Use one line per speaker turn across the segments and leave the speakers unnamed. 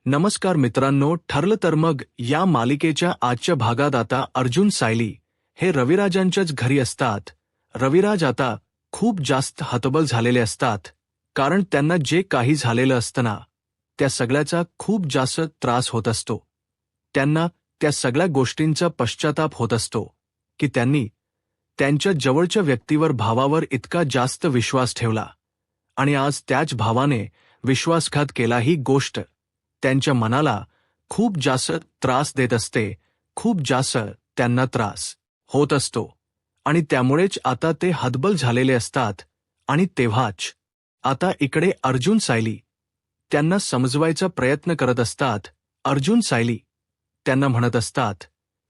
नमस्कार मित्रांनो, ठरलं तर मग या मालिकेच्या आजच्या भागात आता अर्जुन सायली हे रविराजांच्याच घरी असतात. रविराज आता खूप जास्त हतबल झालेले असतात, कारण त्यांना जे काही झालेलं असतं ना, त्या सगळ्याचा खूप जास्त त्रास होत असतो. त्यांना त्या सगळ्या गोष्टींचा पश्चाताप होत असतो की त्यांनी त्यांच्या जवळच्या व्यक्तीवर, भावावर इतका जास्त विश्वास ठेवला आणि आज त्याच भावाने विश्वासघात केला. ही गोष्ट त्यांच्या मनाला खूप जास्त त्रास देत असते, खूप जास्त त्यांना त्रास होत असतो आणि त्यामुळेच आता ते हतबल झालेले असतात. आणि तेव्हाच आता इकडे अर्जुन सायली त्यांना समजवायचा प्रयत्न करत असतात. अर्जुन सायली त्यांना म्हणत असतात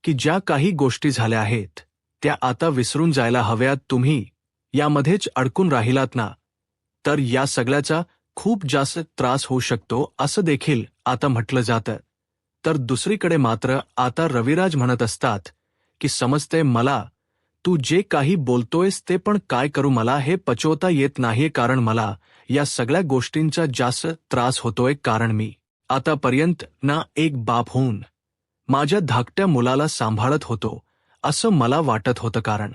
की ज्या काही गोष्टी झाल्या आहेत त्या आता विसरून जायला हव्यात. तुम्ही यामध्येच अडकून राहिलात ना, तर या सगळ्याचा खूप जास्त त्रास होऊ शकतो, असं देखील आता म्हटलं जातं. तर दुसरीकडे मात्र आता रविराज म्हणत असतात की समजते मला, तू जे काही बोलतोयस ते, पण काय करू, मला हे पचवता येत नाहीये, कारण मला या सगळ्या गोष्टींचा जास्त त्रास होतोय. कारण मी आतापर्यंत ना एक बाप होऊन माझ्या धाकट्या मुलाला सांभाळत होतो असं मला वाटत होतं, कारण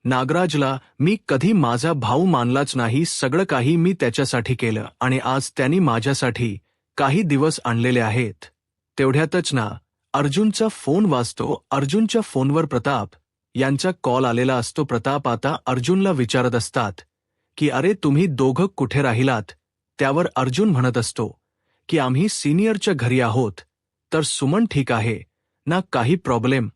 नागराजला मी कधी माझा भाऊ मानलाच नाही. सगळं काही मी त्याच्यासाठी केलं आणि आज त्यांनी माझ्यासाठी काही दिवस आणलेले आहेत. तेवढ्यातच ना अर्जुनचा फोन वाजतो. अर्जुनच्या फोनवर प्रताप यांचा कॉल आलेला असतो. प्रताप आता अर्जुनला विचारत असतात की अरे तुम्ही दोघं कुठे राहिलात. त्यावर अर्जुन म्हणत असतो की आम्ही सिनियरच्या घरी आहोत. तर सुमन ठीक आहे ना, काही प्रॉब्लेम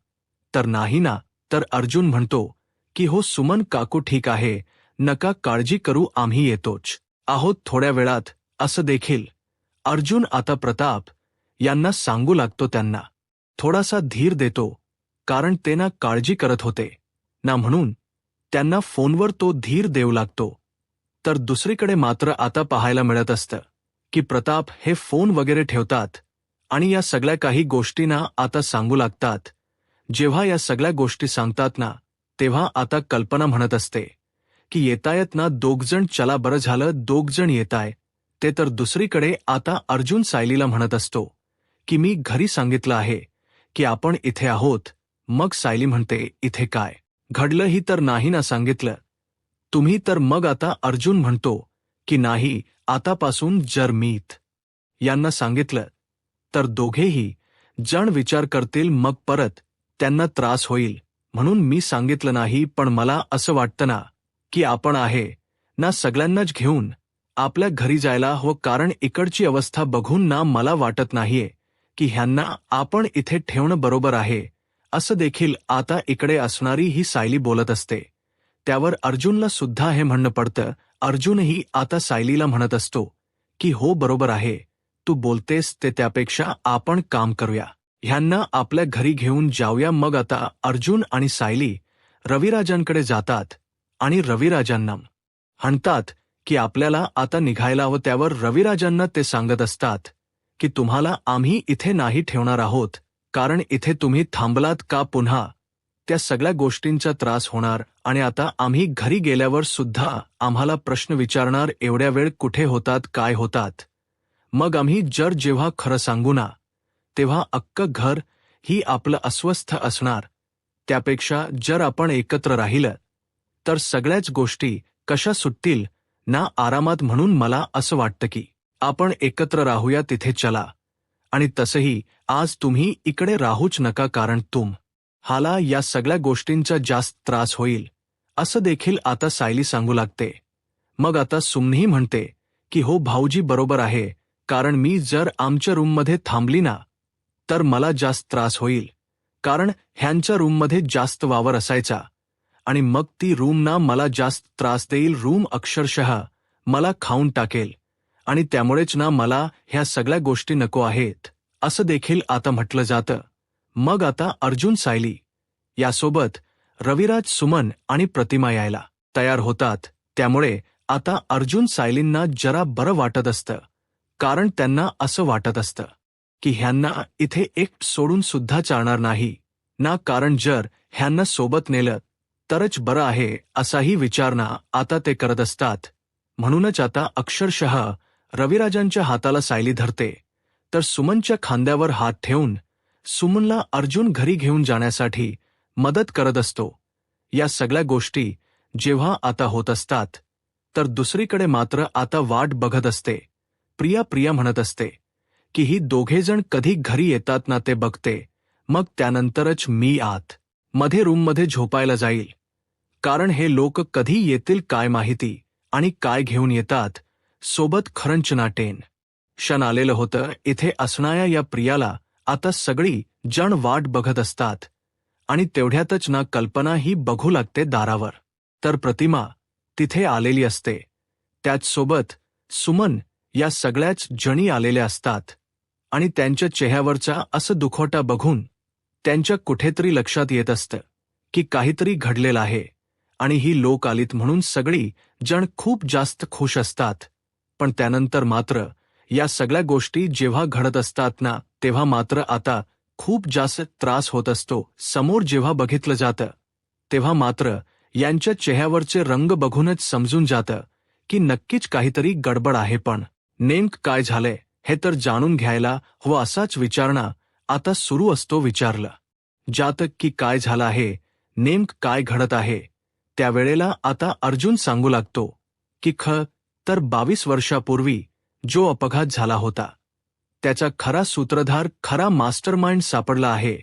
तर नाही ना. तर अर्जुन म्हणतो की हो सुमन काकू ठीक आहे, नका काळजी करू, आम्ही येतोच आहोत थोड्या वेळात, असं देखील अर्जुन आता प्रताप यांना सांगू लागतो. त्यांना थोडासा धीर देतो, कारण ते ना काळजी करत होते ना, म्हणून त्यांना फोनवर तो धीर देऊ लागतो. तर दुसरीकडे मात्र आता पाहायला मिळत असतं की प्रताप हे फोन वगैरे ठेवतात आणि या सगळ्या काही गोष्टींना आता सांगू लागतात. जेव्हा या सगळ्या गोष्टी सांगतात ना, तेव्हा आता कल्पना म्हणत असते की येतायत ना दोघजण, चला बरं झालं दोघजण येताय ते. तर दुसरीकडे आता अर्जुन सायलीला म्हणत असतो की मी घरी सांगितलं आहे की आपण इथे आहोत. मग सायली म्हणते इथे काय घडलंही तर नाही ना सांगितलं तुम्ही. तर मग आता अर्जुन म्हणतो की नाही, आतापासून जर मीत यांना सांगितलं तर दोघेही जण विचार करतील, मग परत त्यांना त्रास होईल, म्हणून मी सांगितलं नाही. पण मला असं वाटतं ना की आपण आहे ना सगळ्यांनाच घेऊन आपल्या घरी जायला हवं, कारण इकडची अवस्था बघून ना मला वाटत नाहीये की ह्यांना आपण इथे ठेवणं बरोबर आहे. असं देखील आता इकडे असणारी ही सायली बोलत असते. त्यावर अर्जुनला सुद्धा हे म्हणणं पडतं. अर्जुनही आता सायलीला म्हणत असतो की हो बरोबर आहे, तू बोलतेस ते, त्यापेक्षा आपण काम करूया, ह्यांना आपल्या घरी घेऊन जाऊया. मग आता अर्जुन आणि सायली रविराजांकडे जातात आणि रविराजांना म्हणतात की आपल्याला आता निघायला हवं. त्यावर रविराजांना ते सांगत असतात की तुम्हाला आम्ही इथे नाही ठेवणार आहोत, कारण इथे तुम्ही थांबलात का पुन्हा त्या सगळ्या गोष्टींचा त्रास होणार आणि आता आम्ही घरी गेल्यावर सुद्धा आम्हाला प्रश्न विचारणार, एवढ्या वेळ कुठे होतात, काय होतात. मग आम्ही जेव्हा खरं सांगू ना, तेव्हा अख्खं घर ही आपलं अस्वस्थ असणार. त्यापेक्षा जर आपण एकत्र राहिलं तर सगळ्याच गोष्टी कशा सुटतील ना आरामात. म्हणून मला असं वाटतं की आपण एकत्र राहूया तिथे, चला. आणि तसंही आज तुम्ही इकडे राहूच नका, कारण हाला या सगळ्या गोष्टींचा जास्त त्रास होईल, असं देखील आता सायली सांगू लागते. मग आता सुमनही म्हणते की हो भाऊजी बरोबर आहे, कारण मी जर आमच्या रूममध्ये थांबली ना तर मला जास्त त्रास होईल, कारण ह्यांच्या रूममध्ये जास्त वावर असायचा आणि मग ती रूम ना मला जास्त त्रास देईल. रूम अक्षरशः मला खाऊन टाकेल आणि त्यामुळेच ना मला ह्या सगळ्या गोष्टी नको आहेत, असं देखील आता म्हटलं जातं. मग आता अर्जुन सायली यासोबत रविराज, सुमन आणि प्रतिमा यायला तयार होतात. त्यामुळे आता अर्जुन सायलींना जरा बरं वाटत असतं, कारण त्यांना असं वाटत असतं की ह्यांना इथे एक सोडून सुद्धा चालणार नाही ना, कारण जर ह्यांना सोबत नेलं तरच बरं आहे, असाही विचार ना आता ते करत असतात. म्हणूनच आता अक्षरशः रविराजांच्या हाताला सायली धरते. तर सुमनच्या खांद्यावर हात ठेवून सुमनला अर्जुन घरी घेऊन जाण्यासाठी मदत करत असतो. या सगळ्या गोष्टी जेव्हा आता होत असतात, तर दुसरीकडे मात्र आता वाट बघत असते. प्रिया म्हणत असते की ही दोघेजण कधी घरी येतात ना ते बघते, मग त्यानंतरच मी आत मध्ये रूममध्ये झोपायला जाईल. कारण हे लोक कधी येतील काय माहिती आणि काय घेऊन येतात सोबत. खरंच ना क्षण आलेलं होतं. इथे असणाऱ्या या प्रियाला आता सगळी जण वाट बघत असतात आणि तेवढ्यातच ना कल्पना ही बघू लागते दारावर. तर प्रतिमा तिथे आलेली असते. त्याचसोबत सुमन या सगळ्याच जणी आलेल्या असतात आणि त्यांच्या चेहऱ्यावरचा असं दुखोटा बघून त्यांच्या कुठेतरी लक्षात येत असतं की काहीतरी घडलेलं आहे आणि ही लोक आलीत म्हणून सगळी जण खूप जास्त खुश असतात. पण त्यानंतर मात्र या सगळ्या गोष्टी जेव्हा घडत असतात ना, तेव्हा मात्र आता खूप जास्त त्रास होत असतो. समोर जेव्हा बघितलं जातं तेव्हा मात्र यांच्या चेहऱ्यावरचे रंग बघूनच समजून जातं की नक्कीच काहीतरी गडबड आहे. पण नेमकं काय झालंय हे तर जाणून घ्यायला व असाच विचारणा आता सुरू असतो. विचारलं जातं की काय झालं आहे, नेमकं काय घडत आहे. त्यावेळेला आता अर्जुन सांगू लागतो की तर 22 वर्षापूर्वी जो अपघात झाला होता त्याचा खरा सूत्रधार, खरा मास्टरमाइंड सापडला आहे.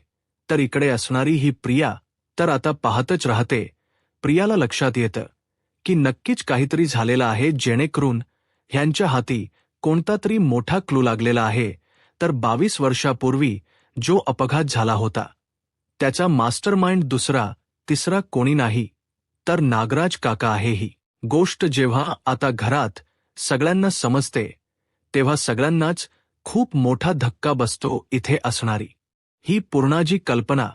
तर इकडे असणारी ही प्रिया तर आता पाहतच राहते. प्रियाला लक्षात येतं की नक्कीच काहीतरी झालेलं आहे, जेणेकरून ह्यांच्या हाती कोणता तरी मोठा क्लू लागलेला आहे. तर 22 वर्षापूर्वी जो अपघात झाला होता त्याचा मास्टरमाइंड दुसरा तिसरा कोणी नाही तर नागराज काका आहे. ही गोष्ट जेव्हा आता घरात सगळ्यांना समजते तेव्हा सगळ्यांनाच खूप मोठा धक्का बसतो. इथे असणारी ही पूर्णाजी कल्पना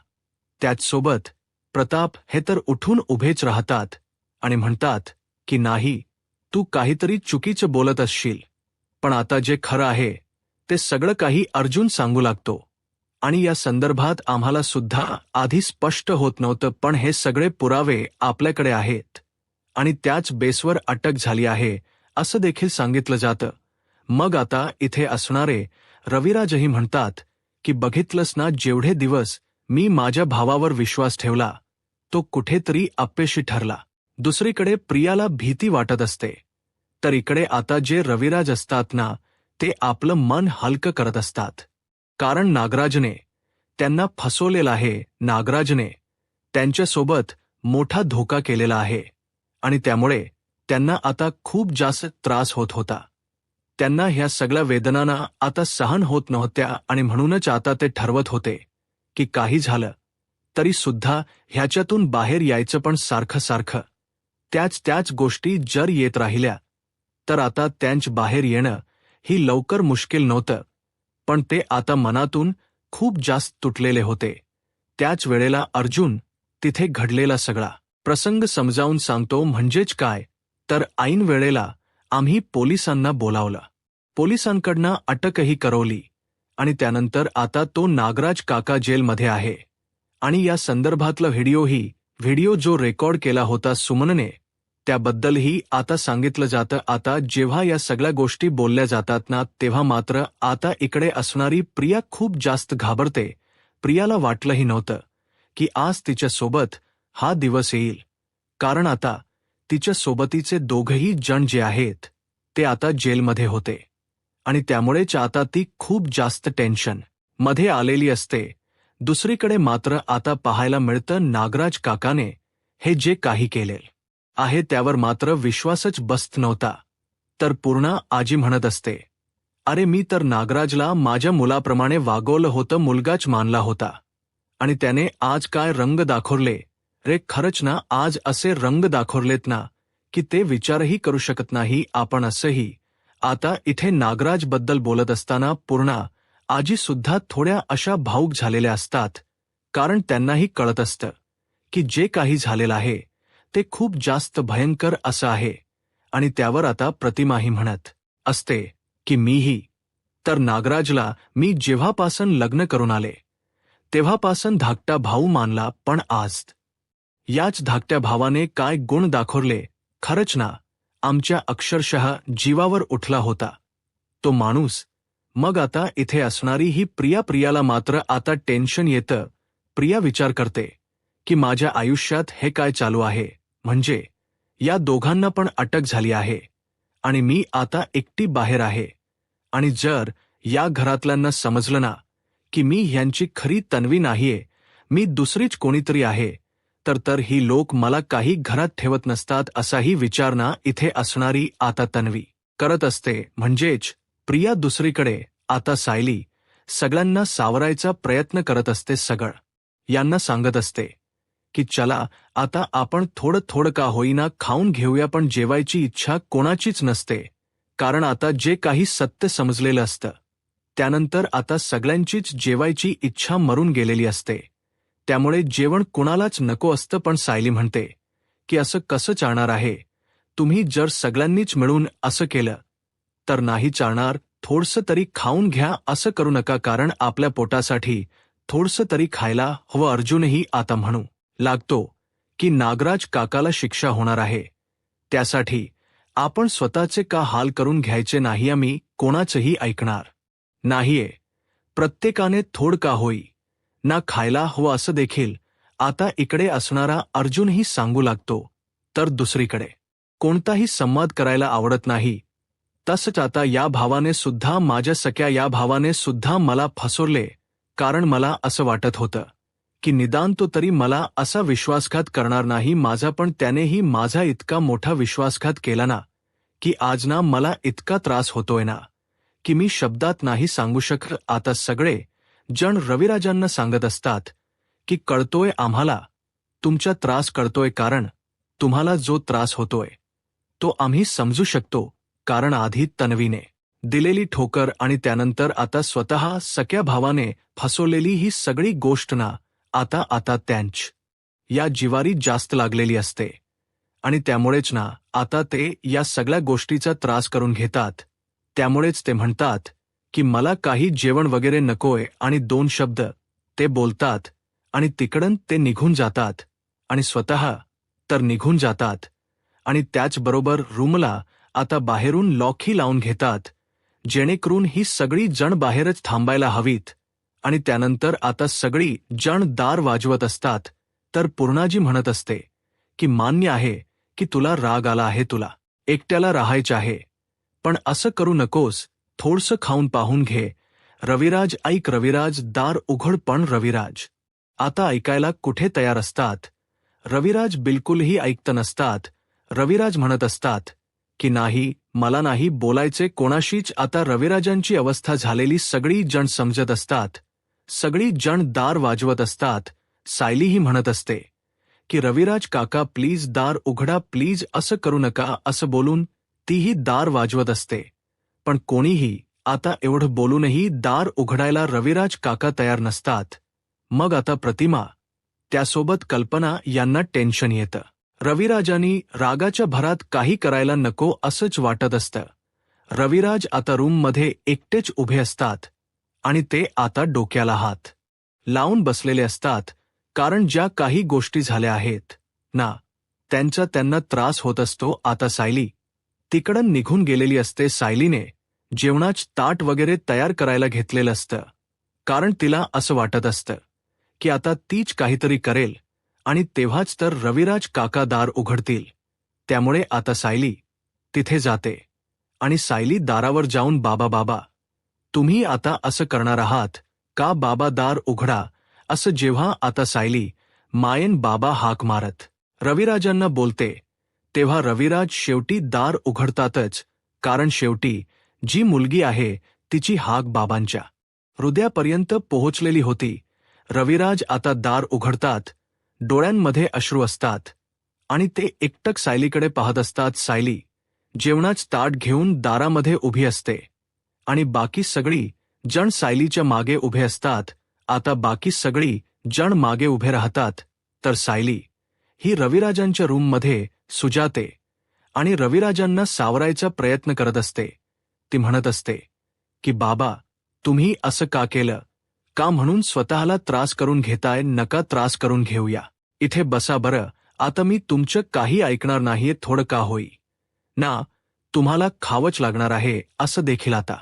त्याचसोबत प्रताप हे तर उठून उभेच राहतात आणि म्हणतात की नाही, तू काहीतरी चुकीचं बोलत असशील. पण आता जे खरं आहे ते सगळं काही अर्जुन सांगू लागतो आणि या संदर्भात आम्हाला सुद्धा आधी स्पष्ट होत नव्हतं, पण हे सगळे पुरावे आपल्याकडे आहेत आणि त्याच बेसवर अटक झाली आहे असं देखील सांगितलं जातं. मग आता इथे असणारे रविराजही म्हणतात की बघितलंस ना, जेवढे दिवस मी माझ्या भावावर विश्वास ठेवला तो कुठेतरी अपयशी ठरला. दुसरीकडे प्रियाला भीती वाटत असते. तर इकडे आता जे रविराज असतात ना, ते आपलं मन हलकं करत असतात. कारण नागराजने त्यांना फसवलेलं आहे. नागराजने त्यांच्यासोबत मोठा धोका केलेला आहे आणि त्यामुळे त्यांना आता खूप जास्त त्रास होत होता. त्यांना ह्या सगळ्या वेदनांना आता सहन होत नव्हत्या आणि म्हणूनच आता ते ठरवत होते की काही झालं तरी सुद्धा ह्याच्यातून बाहेर यायचं. पण सारखं त्याच गोष्टी जर येत राहिल्या तर आता त्यांच बाहेर येणं ही लवकर मुश्किल नव्हतं. पण ते आता मनातून खूप जास्त तुटलेले होते. त्याच वेळेला अर्जुन तिथे घडलेला सगळा प्रसंग समजावून सांगतो. म्हणजेच काय, तर ऐन वेळेला आम्ही पोलिसांना बोलावलं, पोलिसांकडनं अटकही करवली आणि त्यानंतर आता तो नागराज काका जेलमध्ये आहे आणि या संदर्भातला व्हिडिओ जो रेकॉर्ड केला होता सुमनने, त्याबद्दलही आता सांगितलं जातं. आता जेव्हा या सगळ्या गोष्टी बोलल्या जातात ना, तेव्हा मात्र आता इकडे असणारी प्रिया खूप जास्त घाबरते. प्रियाला वाटलंही नव्हतं की आज तिच्यासोबत हा दिवस येईल, कारण आता तिच्या सोबतीचे दोघही जण जे आहेत ते आता जेलमध्ये होते आणि त्यामुळेच आता ती खूप जास्त टेन्शन मध्ये आलेली असते. दुसरीकडे मात्र आता पाहायला मिळतं नागराज काकाने हे जे काही केले आहे त्यावर मात्र विश्वासच बसत नव्हता. तर पूर्णा आजी म्हणत असते, अरे मी तर नागराजला माझ्या मुलाप्रमाणे वागवलं होतं, मुलगाच मानला होता आणि त्याने आज काय रंग दाखवले रे. खरंच ना, आज असे रंग दाखवलेत ना की ते विचारही करू शकत नाही आपण. असंही आता इथे नागराज बद्दल बोलत असताना पूर्णा आजी सुद्धा थोड्या अशा भावूक झालेल्या असतात, कारण त्यांनाही कळत असतं की जे काही झालेलं आहे ते खूप जास्त भयंकर असं आहे. आणि त्यावर आता प्रतिमाही म्हणत असते की मीही तर नागराजला मी जेव्हापासून लग्न करून आले तेव्हापासून धाकटा भाऊ मानला, पण आज याच धाकट्या भावाने काय गुण दाखवले खरंच ना, आमच्या अक्षरशः जीवावर उठला होता. तो माणूस मग आता इथे असणारी ही प्रियाला मात्र आता टेन्शन येतं. प्रिया विचार करते की माझ्या आयुष्यात हे काय चालू आहे, म्हणजे या दोघांना पण अटक झाली आहे आणि मी आता एकटी बाहेर आहे. आणि जर या घरातल्यांना समजलं ना की मी ह्यांची खरी तन्वी नाहीये, मी दुसरीच कोणीतरी आहे, तर ही लोक मला काही घरात ठेवत नसतात असाही विचार ना इथे असणारी आता तन्वी करत असते. म्हणजेच प्रिया दुसरीकडे आता सायली सगळ्यांना सावरायचा प्रयत्न करत असते. सगळं यांना सांगत असते की चला आता आपण थोडं थोडं का होईना खाऊन घेऊया, पण जेवायची इच्छा कोणाचीच नसते. कारण आता जे काही सत्य समजलेलं असतं त्यानंतर आता सगळ्यांचीच जेवायची इच्छा मरून गेलेली असते. त्यामुळे जेवण कुणालाच नको असतं. पण सायली म्हणते की असं कसं चालणार आहे, तुम्ही जर सगळ्यांनीच मिळून असं केलं तर नाही चालणार. थोडंसं तरी खाऊन घ्या, असं करू नका, कारण आपल्या पोटासाठी थोडंसं तरी खायला हवं. अर्जुनही आता म्हणू लागतो की नागराज काकाला शिक्षा होणार आहे, त्यासाठी आपण स्वतःचे का हाल करून घ्यायचे नाही. आम्ही कोणाचंही ऐकणार नाहीये. प्रत्येकाने थोड का होई ना खायला हवं असं देखील आता इकडे असणारा अर्जुनही सांगू लागतो. तर दुसरीकडे कोणताही संवाद करायला आवडत नाही. तसंच आता या भावाने सुद्धा, माझ्या सख्या या भावाने सुद्धा मला फसवले. कारण मला असं वाटत होतं की निदान तो तरी मला असा विश्वासघात करणार नाही माझा, पण त्यानेही माझा इतका मोठा विश्वासघात केला ना की आज ना मला इतका त्रास होतोय ना की मी शब्दात नाही सांगू शकत. आता सगळे जण रविराजांना सांगत असतात की कळतोय आम्हाला तुमचा त्रास कळतोय, कारण तुम्हाला जो त्रास होतोय तो आम्ही समजू शकतो. कारण आधी तन्वीने दिलेली ठोकर आणि त्यानंतर आता स्वतः सख्या भावाने फसवलेली ही सगळी गोष्ट ना आता त्यांच या जिवारी जास्त लागलेली असते. आणि त्यामुळेच ना आता ते या सगळ्या गोष्टीचा त्रास करून घेतात. त्यामुळेच ते म्हणतात की मला काही जेवण वगैरे नकोय, आणि 2 शब्द ते बोलतात आणि तिकडून ते निघून जातात आणि स्वतः तर निघून जातात. आणि त्याचबरोबर रूमला आता बाहेरून लॉकही लावून घेतात, जेणेकरून ही सगळी जण बाहेरच थांबायला हवीत. आणि त्यानंतर आता सगळी जण दार वाजवत असतात. तर पूर्णाजी म्हणत असते की मान्य आहे की तुला राग आला आहे, तुला एकट्याला राहायचं आहे, पण असं करू नकोस, थोडंसं खाऊन पाहून घे. रविराज ऐक, रविराज दार उघड. पण रविराज आता ऐकायला कुठे तयार असतात. रविराज बिलकुलही ऐकत नसतात. रविराज म्हणत असतात की नाही, मला नाही बोलायचे कोणाशीच. आता रविराजांची अवस्था झालेली सगळी जण समजत असतात. सगळी जण दार वाजवत असतात. सायलीही म्हणत असते की रविराज काका प्लीज दार उघडा, प्लीज असं करू नका. असं बोलून तीही दार वाजवत असते. पण कोणीही आता एवढं बोलूनही दार उघडायला रविराज काका तयार नसतात. मग आता प्रतिमा त्यासोबत कल्पना यांना टेन्शन येतं. रविराजांनी रागाच्या भरात काही करायला नको असंच वाटत असतं. रविराज आता रूममध्ये एकटेच उभे असतात आणि ते आता डोक्याला हात लावून बसलेले असतात. कारण ज्या काही गोष्टी झाल्या आहेत ना त्यांचा त्यांना त्रास होत असतो. आता सायली तिकडं निघून गेलेली असते. सायलीने जेवणाच ताट वगैरे तयार करायला घेतलेलं असतं, कारण तिला असं वाटत असतं की आता तीच काहीतरी करेल आणि तेव्हाच तर रविराज काका दार उघडतील. त्यामुळे आता सायली तिथे जाते आणि सायली दारावर जाऊन बाबा तुम्ही आता असं करणार आहात का, बाबा दार उघडा, असं जेव्हा आता सायली मायन बाबा हाक मारत रविराजांना बोलते, तेव्हा रविराज शेवटी दार उघडतातच. कारण शेवटी जी मुलगी आहे तिची हाक बाबांच्या हृदयापर्यंत पोहोचलेली होती. रविराज आता दार उघडतात. डोळ्यांमध्ये अश्रू असतात आणि ते एकटक सायलीकडे पाहत असतात. सायली जेवणाच ताट घेऊन दारामध्ये उभी असते आणि बाकी सगळी जण सायलीच्या मागे उभे असतात. आता बाकी सगळी जण मागे उभे राहतात. तर सायली ही रविराजांच्या रूममध्ये सुजाते आणि रविराजांना सावरायचा प्रयत्न करत असते. ती म्हणत असते की बाबा तुम्ही असं का केलं, का म्हणून स्वतःला त्रास करून घेताय, नका त्रास करून घेऊया, इथे बसा बरं, आता मी तुमचं काही ऐकणार नाहीये, थोडं का होई ना तुम्हाला खावंच लागणार आहे. असं देखील आता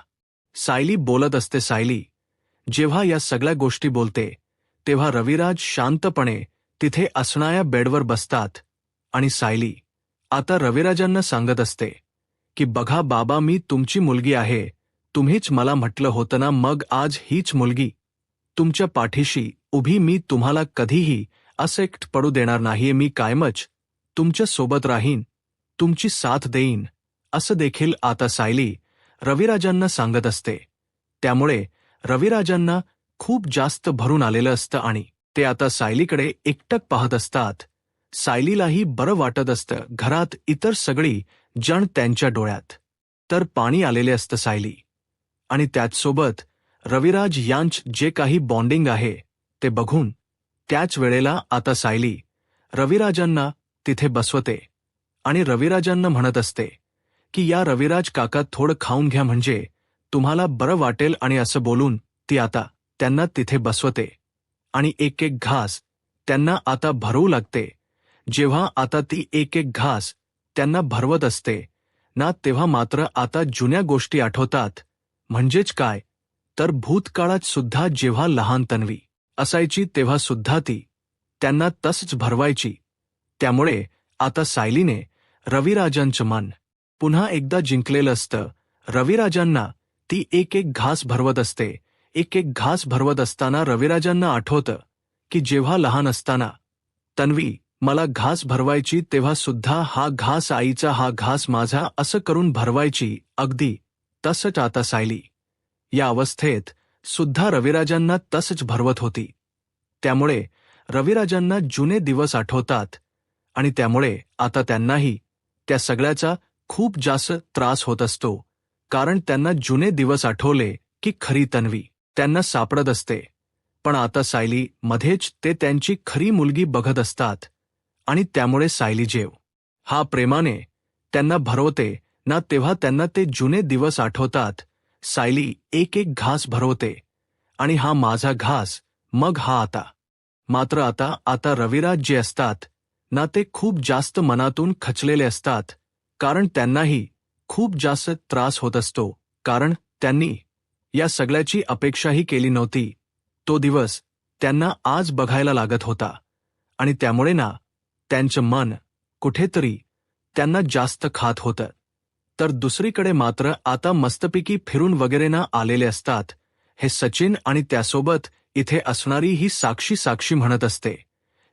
सायली बोलत असते. सायली जेव्हा या सगळ्या गोष्टी बोलते तेव्हा रविराज शांतपणे तिथे असणाऱ्या बेडवर बसतात आणि सायली आता रविराजांना सांगत असते की बघा बाबा, मी तुमची मुलगी आहे. तुम्हीच मला म्हटलं होतं ना, मग आज हीच मुलगी तुमच्या पाठीशी उभी. मी तुम्हाला कधीही असं एकटं पडू देणार नाहीये. मी कायमच तुमच्या सोबत राहीन, तुमची साथ देईन, असं देखील आता सायली रविराजांना सांगत असते. त्यामुळे रविराजांना खूप जास्त भरून आलेलं असतं आणि ते आता सायलीकडे एकटक पाहत असतात. सायलीलाही बरं वाटत असतं. घरात इतर सगळी जण त्यांच्या डोळ्यात तर पाणी आलेले असतं. सायली आणि त्याचसोबत रविराज यांच जे काही बॉन्डिंग आहे ते बघून त्याच वेळेला आता सायली रविराजांना तिथे बसवते आणि रविराजांना म्हणत असते की या रविराज काका, थोडं खाऊन घ्या म्हणजे तुम्हाला बरं वाटेल. आणि असं बोलून ती आता त्यांना तिथे बसवते आणि एक एक घास त्यांना आता भरवू लागते. जेव्हा आता ती एक एक घास त्यांना भरवत असते ना, तेव्हा मात्र आता जुन्या गोष्टी आठवतात. म्हणजेच काय तर भूतकाळात सुद्धा जेव्हा लहान तन्वी असायची तेव्हा सुद्धा ती त्यांना तसंच भरवायची. त्यामुळे आता सायलीने रविराजांचं मन पुन्हा एकदा जिंकलेलं असतं. रविराजांना ती एक एक घास भरवत असते. एक एक घास भरवत असताना रविराजांना आठवतं की जेव्हा लहान असताना तन्वी मला घास भरवायची तेव्हा सुद्धा हा घास आईचा, हा घास माझा, असं करून भरवायची. अगदी तसंच आता सायली या अवस्थेत सुद्धा रविराजांना तसंच भरवत होती. त्यामुळे रविराजांना जुने दिवस आठवतात आणि त्यामुळे आता त्यांनाही त्या सगळ्याचा खूप जास्त त्रास होत असतो. कारण त्यांना जुने दिवस आठवले की खरी तन्वी त्यांना सापडत असते. पण आता सायली मध्येच ते त्यांची खरी मुलगी बघत असतात आणि त्यामुळे सायली जेव हा प्रेमाने त्यांना भरवते ना, तेव्हा त्यांना ते जुने दिवस आठवतात. सायली एक एक घास भरवते आणि हा माझा घास, मग हा आता. मात्र आता रविराज जे असतात ना, ते खूप जास्त मनातून खचलेले असतात. कारण त्यांनाही खूप जास्त त्रास होत असतो. कारण त्यांनी या सगळ्याची अपेक्षाही केली नव्हती. तो दिवस त्यांना आज बघायला लागत होता आणि त्यामुळे ना त्यांचं मन कुठेतरी त्यांना जास्त खात होतं. तर दुसरीकडे मात्र आता मस्तपैकी फिरून वगैरे ना आलेले असतात हे सचिन आणि त्यासोबत इथे असणारी ही साक्षी म्हणत असते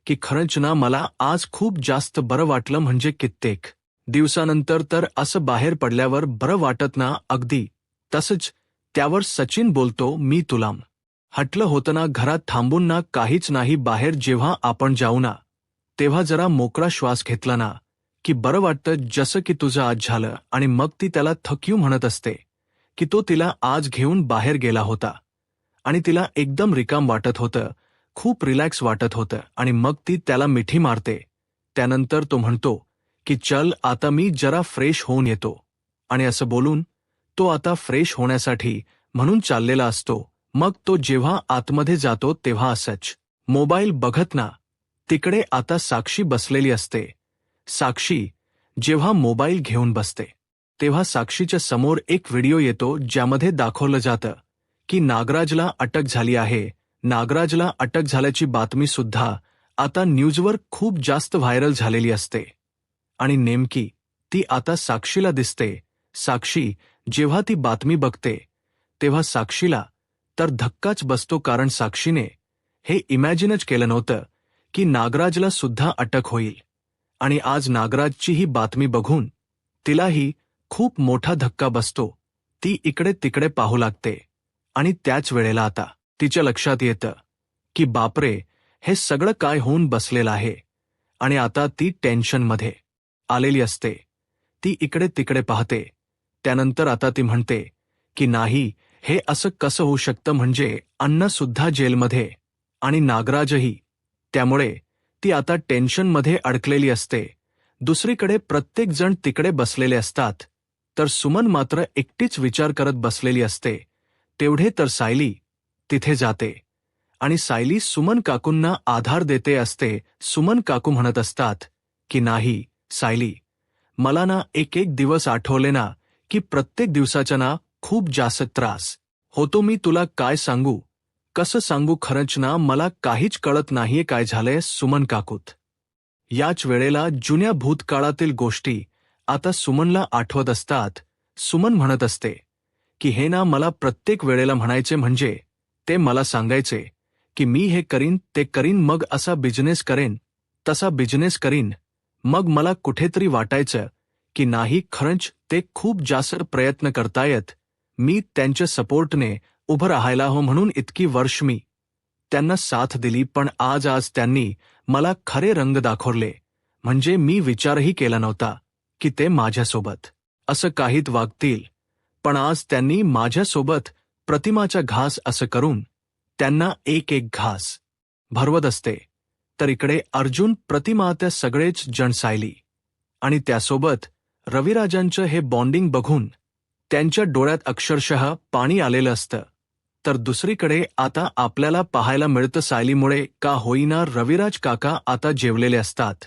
की खरंच ना, मला आज खूप जास्त बरं वाटलं. म्हणजे कित्येक दिवसानंतर तर असं बाहेर पडल्यावर बरं वाटत ना. अगदी तसंच त्यावर सचिन बोलतो, मी तुला हटलं होतं ना घरात थांबून ना, काहीच नाही. बाहेर जेव्हा आपण जाऊ ना तेव्हा जरा मोकळा श्वास घेतला ना की बरं वाटतं, जसं की तुझं आज झालं. आणि मग ती त्याला थक्यू म्हणत असते की तो तिला आज घेऊन बाहेर गेला होता आणि तिला एकदम रिकाम वाटत होतं, खूप रिलॅक्स वाटत होतं. आणि मग ती त्याला मिठी मारते. त्यानंतर तो म्हणतो की चल आता मी जरा फ्रेश होऊन येतो. आणि असं बोलून तो आता फ्रेश होण्यासाठी म्हणून चाललेला असतो. मग तो जेव्हा आतमध्ये जातो तेव्हा असंच मोबाईल बघत ना तिकडे आता साक्षी बसलेली असते. साक्षी जेव्हा मोबाईल घेऊन बसते तेव्हा साक्षीच्या समोर एक व्हिडिओ येतो ज्यामध्ये दाखवलं जातं की नागराजला अटक झाली आहे. नागराजला अटक झाल्याची बातमी सुद्धा आता न्यूजवर खूप जास्त व्हायरल झालेली असते आणि नेमकी ती आता साक्षीला दिसते. साक्षी जेव्हा ती बातमी बघते तेव्हा साक्षीला तर धक्काच बसतो. कारण साक्षीने हे इमॅजिनच केलं नव्हतं की नागराजला सुद्धा अटक होईल. आणि आज नागराजची ही बातमी बघून तिलाही खूप मोठा धक्का बसतो. ती इकडे तिकडे पाहू लागते आणि त्याच वेळेला आता तिच्या लक्षात येतं की बापरे, हे सगळं काय होऊन बसलेलं आहे. आणि आता ती टेन्शनमध्ये आलेली असते. ती इकडे तिकडे पाहते. त्यानंतर आता ती म्हणते की नाही, हे असं कसं होऊ शकतं. म्हणजे अण्णा सुद्धा जेलमध्ये आणि नागराजही. त्यामुळे ती आता टेन्शनमध्ये अडकलेली असते. दुसरीकडे प्रत्येक जण तिकडे बसलेले असतात तर सुमन मात्र एकटीच विचार करत बसलेली असते. तेवढे तर सायली तिथे जाते आणि सायली सुमन काकूंना आधार देते असते. सुमन काकू म्हणत असतात की नाही सायली, मला ना एक एक दिवस आठवले ना की प्रत्येक दिवसाच्या ना खूप जास्त त्रास होतो. मी तुला काय सांगू, कसं सांगू, खरंच ना मला काहीच कळत नाहीये काय झालंय सुमन काकूत. याच वेळेला जुन्या भूतकाळातील गोष्टी आता सुमनला आठवत असतात. सुमन म्हणत असते की हे ना मला प्रत्येक वेळेला म्हणायचे, म्हणजे ते मला सांगायचे की मी हे करीन ते करीन, मग असा बिझनेस करेन तसा बिझनेस करीन. मग मला कुठेतरी वाटायचं की नाही, खरंच ते खूप जास्त प्रयत्न करतायत, मी त्यांच्या सपोर्टने उभं राहायला हो म्हणून इतकी वर्ष मी त्यांना साथ दिली. पण आज त्यांनी मला खरे रंग दाखवले, म्हणजे मी विचारही केला नव्हता की ते माझ्यासोबत असं काहीत वागतील. पण आज त्यांनी माझ्यासोबत प्रतिमाचा घास असं करून त्यांना एक एक घास भरवत असते. तर इकडे अर्जुन, प्रतिमा, त्या सगळेच जण सायली आणि त्यासोबत रविराजांचं हे बॉन्डिंग बघून त्यांच्या डोळ्यात अक्षरशः पाणी आलेलं असतं. तर दुसरीकडे आता आपल्याला पाहायला मिळतं सायलीमुळे का होईना रविराज काका आता जेवलेले असतात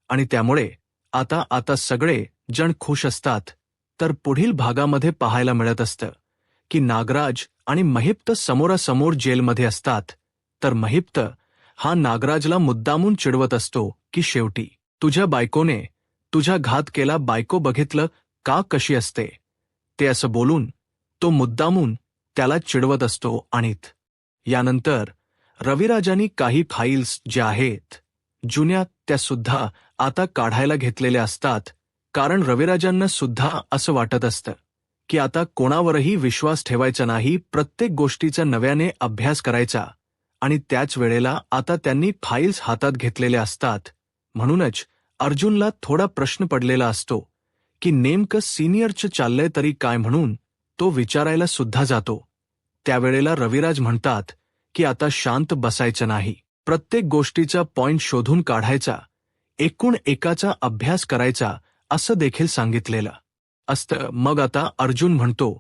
आणि त्यामुळे आता आता सगळे जण खुश असतात. तर पुढील भागामध्ये पाहायला मिळत असतं की नागराज आणि महिप्त समोरासमोर जेलमध्ये असतात. तर महिप्त हा नागराजला मुद्दामून चिडवत असतो की शेवटी तुझ्या बायकोने तुझा घात केला, बायको बघितलं का कशी असते, ते असं बोलून तो मुद्दामून त्याला चिडवत असतो. आणि यानंतर रविराजांनी काही फाईल्स ज्या आहेत जुन्या त्या सुद्धा आता काढायला घेतलेल्या असतात. कारण रविराजांना सुद्धा असं वाटत असतं की आता कोणावरही विश्वास ठेवायचा नाही, प्रत्येक गोष्टीचा नव्याने अभ्यास करायचा. आणि त्याच वेळेला आता त्यांनी फाईल्स हातात घेतलेल्या असतात. म्हणूनच अर्जुनला थोडा प्रश्न पडलेला असतो की नेमकं सिनियरचं चाललंय तरी काय, म्हणून तो विचारायला सुद्धा जातो. त्यावेळेला रविराज म्हणतात की आता शांत बसायचं नाही, प्रत्येक गोष्टीचा पॉइंट शोधून काढायचा, एकूण एकाचा अभ्यास करायचा असं देखील सांगितलेलं असतं. मग आता अर्जुन म्हणतो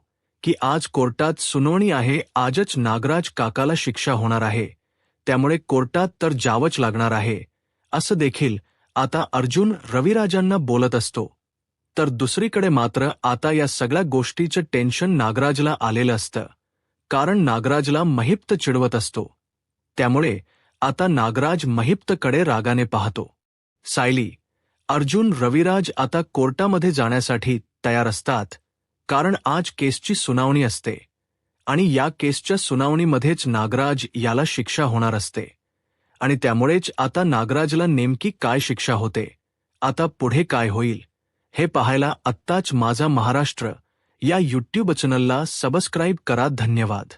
की आज कोर्टात सुनावणी आहे, आजच नागराज काकाला शिक्षा होणार आहे, त्यामुळे कोर्टात तर जावंच लागणार आहे, असं देखील आता अर्जुन रविराजांना बोलत असतो. तर दुसरीकडे मात्र आता या सगळ्या गोष्टीचं टेन्शन नागराजला आलेलं असतं. कारण नागराजला महिप्त चिडवत असतो, त्यामुळे आता नागराज महिप्तकडे रागाने पाहतो. सायली, अर्जुन, रविराज आता कोर्टामध्ये जाण्यासाठी तयार असतात. कारण आज केसची सुनावणी असते आणि या केसच्या सुनावणीमध्येच नागराज याला शिक्षा होणार असते. आणि त्यामुळेच आता नागराजला नेमकी काय शिक्षा होते, आता पुढे काय होईल, हे पाहायला आत्ताच माझा महाराष्ट्र या यूट्यूब चॅनलला सबस्क्राईब करा. धन्यवाद.